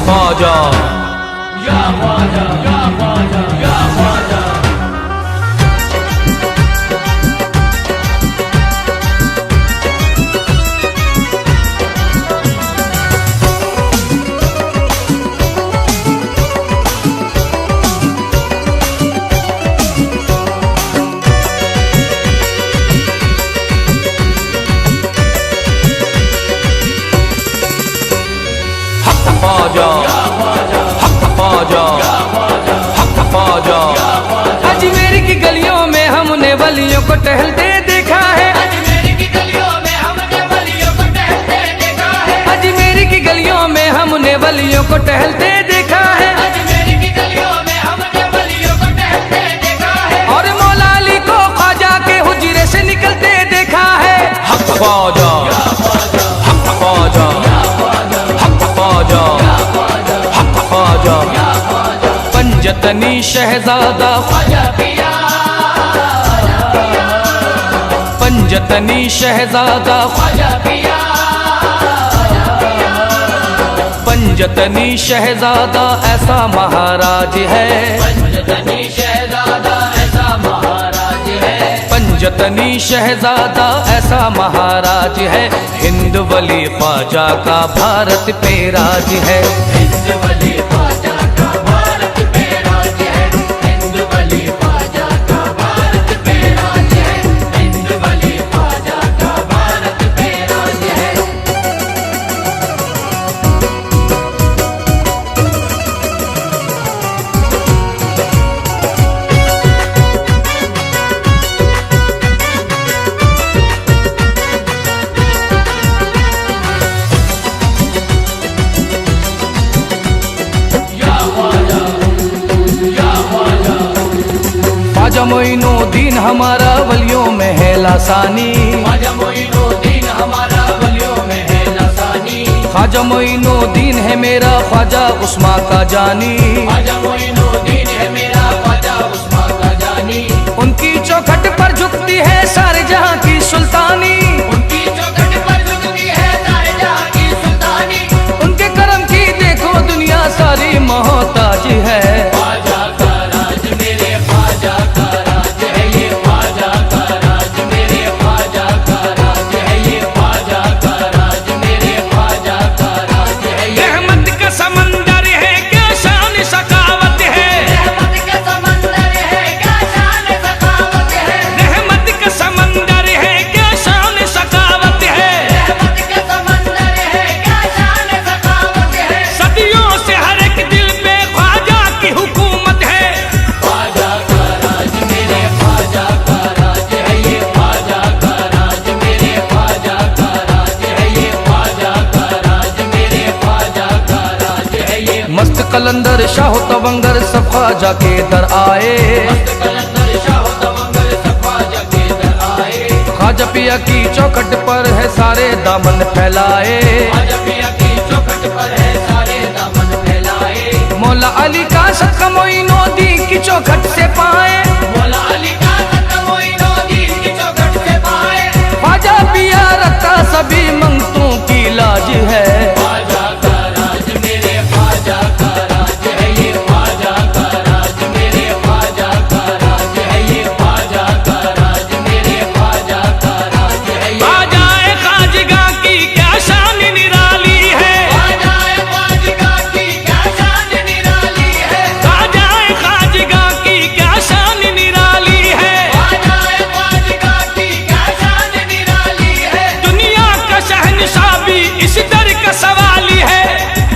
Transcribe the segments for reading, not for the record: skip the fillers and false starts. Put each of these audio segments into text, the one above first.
ख्वाजा या ख्वाजा या ख्वाजा या ख्वाजा। अजमेर की गलियों में हमने वलियों को टहलते देखा है। अजमेर की गलियों में हमने वलियों को टहलते देखा है। अजमेर की गलियों में हमने वलियों को टहलते देखा है। अजमेर की गलियों में हमने वलियों को टहलते देखा है। और मौला अली को ख्वाजा के हुजरे से निकलते देखा है। हक ख्वाजा हक ख्वाजा हक ख्वाजा हक ख्वाजा। पंजतनी शहजादा ख्वाजा पिया, पंजतनी शहजादा ख्वाजा पिया, पंजतनी शहजादा ऐसा महाराज है। पंजतनी शहजादा ऐसा महाराज है। पंजतनी शहजादा ऐसा महाराज है। हिंद वली ख्वाजा का भारत पे राज है। हिंद वली ख्वाजा का भारत पे राज है। हिंद वली ख्वाजा का भारत पे राज है। हिंद वली ख्वाजा का भारत पे राज है। या ख्वाजा या ख्वाजा। ख्वाजा मोइनुद्दीन हमारा वलियों में है लासानी। ख्वाजा मोइनुद्दीन हमारा वलियों में है लासानी। ख्वाजा मोइनुद्दीन है मेरा ख्वाजा उस्मा का जानी। ख्वाजा मोइनुद्दीन है मेरा ख्वाजा उस्मा का जानी। उनकी चौखट पर झुकती है सारे जहां की सुल्तानी। उनकी चौखट पर झुकती है सारे जहां की सुल्तानी। उनके करम की देखो दुनिया सारी मोहताज है। ख्वाजा का राज मेरे ख्वाजा का राज है। ये ख्वाजा का राज मेरे ख्वाजा का राज है। ये ख्वाजा का राज मेरे ख्वाजा का राज है। ये रहमत का समंदर है क्या शान सखावत है। रहमत का समंदर है क्या शान सखावत है। रहमत का समंदर है क्या शान सखावत है। रहमत का समंदर है क्या शान सखावत है। सदियों से हर एक दिल पे ख्वाजा की हुकूमत है। ख्वाजा का राज मेरे ख्वाजा का राज है। ये ख्वाजा का राज मेरे ख्वाजा का राज है। ये ख्वाजा का राज मेरे ख्वाजा का राज है। ये मस्त कलंदर शाह तवंगर सब ख्वाजा के दर आए। मस्त कलंदर शाह तवंगर सब ख्वाजा के दर आए। ख्वाजा पिया की चौखट पर है सारे दामन फैलाए। ख्वाजा पिया की चौखट पर है सारे दामन फैलाए। मौला अली का सदका मोइनुद्दीन की चौखट से पाए। मौला अली का सदका मोइनुद्दीन की चौखट से पाए। ख्वाजा पिया रखता सभी मंगतों की लाज है। ख्वाजा का राज मेरे ख्वाजा का राज है। ये ख्वाजा का राज मेरे ख्वाजा का राज है। ये ख्वाजा का राज मेरे ख्वाजा का राज है। ये ख्वाजाए खाजगा की क्या शान निराली है। ख्वाजाए खाजगा की क्या शान निराली है। ख्वाजाए खाजगा की क्या शान निराली है। ख्वाजाए खाजगा की क्या शान निराली है। दुनिया का शहंशाह भी इस दर का सवाली है।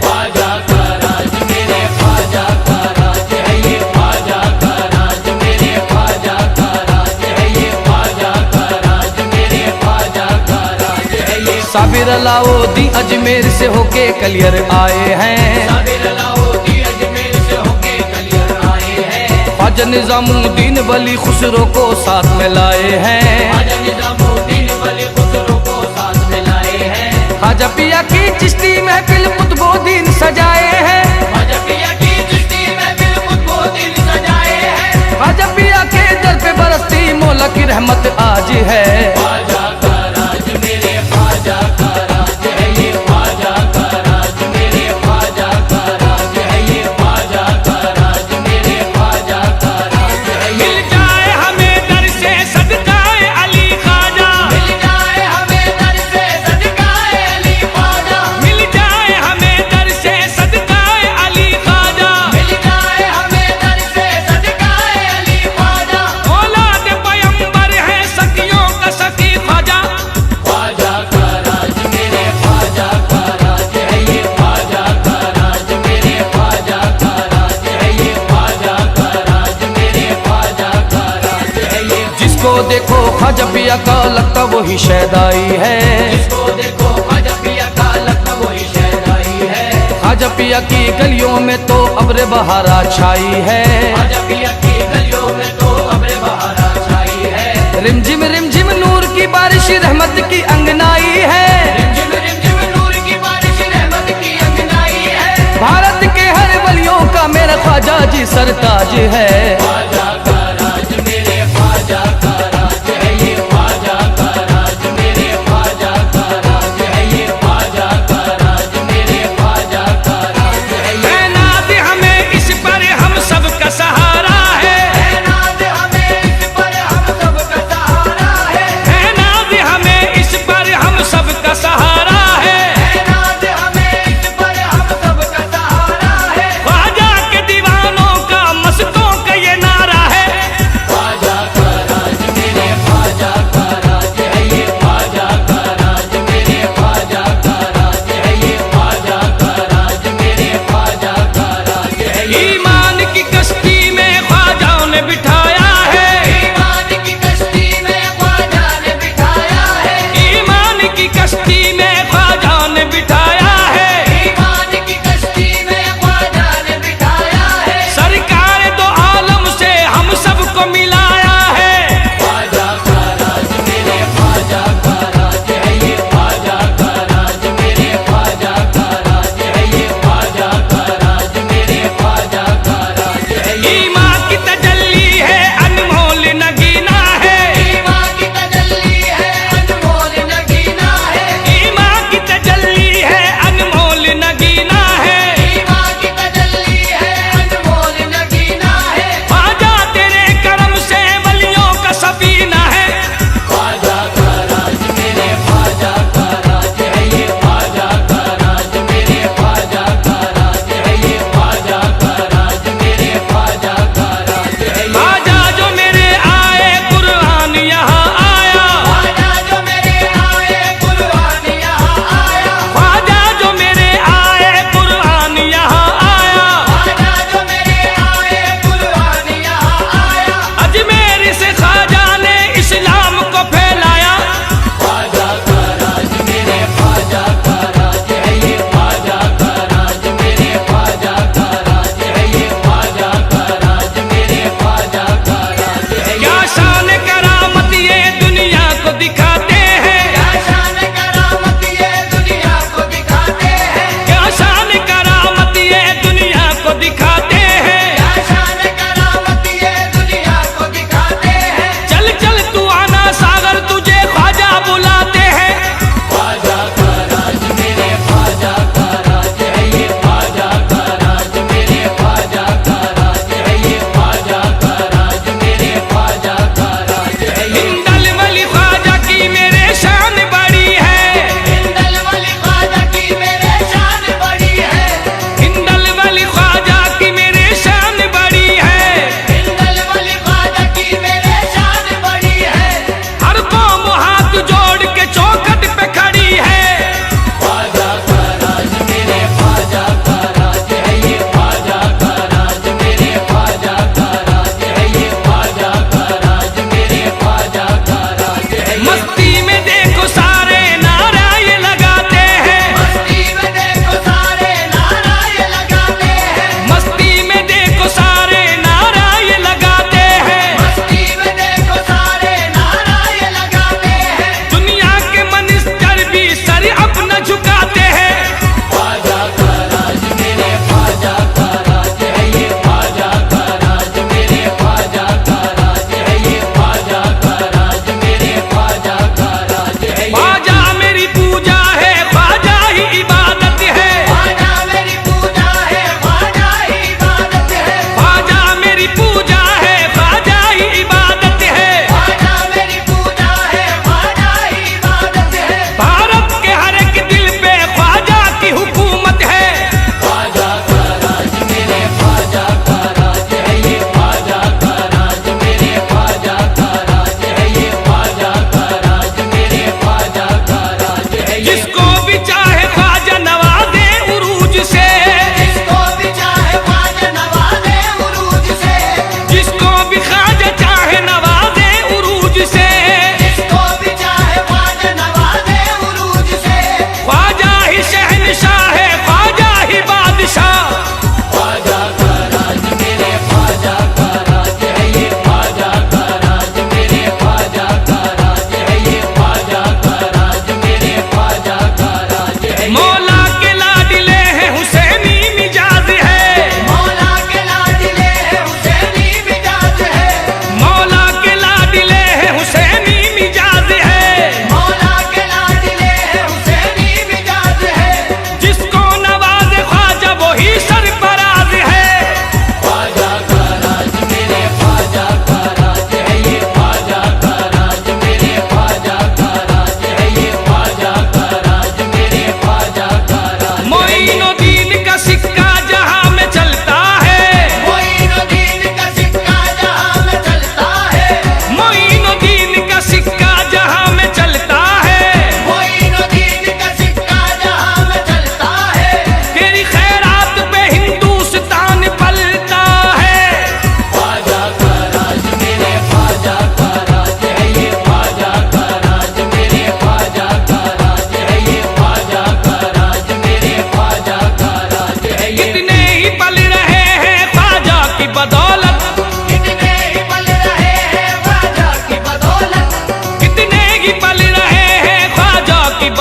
ख्वाजा का राज मेरे ख्वाजा का राज है। ये ख्वाजा का राज मेरे ख्वाजा का राज है। ये ख्वाजा का राज मेरे ख्वाजा का राज है। ये साबिर अलाउद्दीन अजमेर से होके कलियर आए हैं। साबिर अलाउद्दीन अजमेर से होके कलियर आए हैं। ख्वाजा निजामुद्दीन वली खुसरो को साथ में लाए हैं। ख्वाजा निजामुद्दीन वली खुसरो को साथ में लाए हैं। ख्वाजा पिया की चिश्ती महफिल कुतुबुद्दीन सजाए हैं। ख्वाजा पिया की चिश्ती महफिल कुतुबुद्दीन सजाए हैं। ख्वाजा पिया के दर पे बरसती मौला की रहमत आज है। ख्वाजा का राज मेरे ख्वाजा का राज है। ये ख्वाजा का राज मेरे ख्वाजा का ख्वाजा पिया का लगता वही शैदाई है। जिसको देखो ख्वाजा पिया का लगता वही शहनाई है। ख्वाजा पिया की गलियों में तो अब्र बहारा छाई है। ख्वाजा पिया की गलियों में तो अब्र बहारा छाई है। रिमझिम नूर की बारिश रहमत की अंगनाई है। रिमझिम नूर की बारिश रहमत की अंगनाई है। भारत के हर वलियों का मेरा ख्वाजा जी सरताज है। ख्वाजा का राज मेरे ख्वाजा का राज है ये। ख्वाजा का राज मेरे ख्वाजा का राज है ये। ख्वाजा का राज मेरे ख्वाजा का राज है ये। है नाज़ हमें इस पर हम सब का सहारा है। है नाज़ हमें इस पर हम सब का सहारा है। है नाज़ हमें इस पर हम सब का सहारा है। है नाज़ हमें इस पर हम सब का सहारा है। ख्वाजा के दीवानों का मस्तों का ये नारा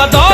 बदौलत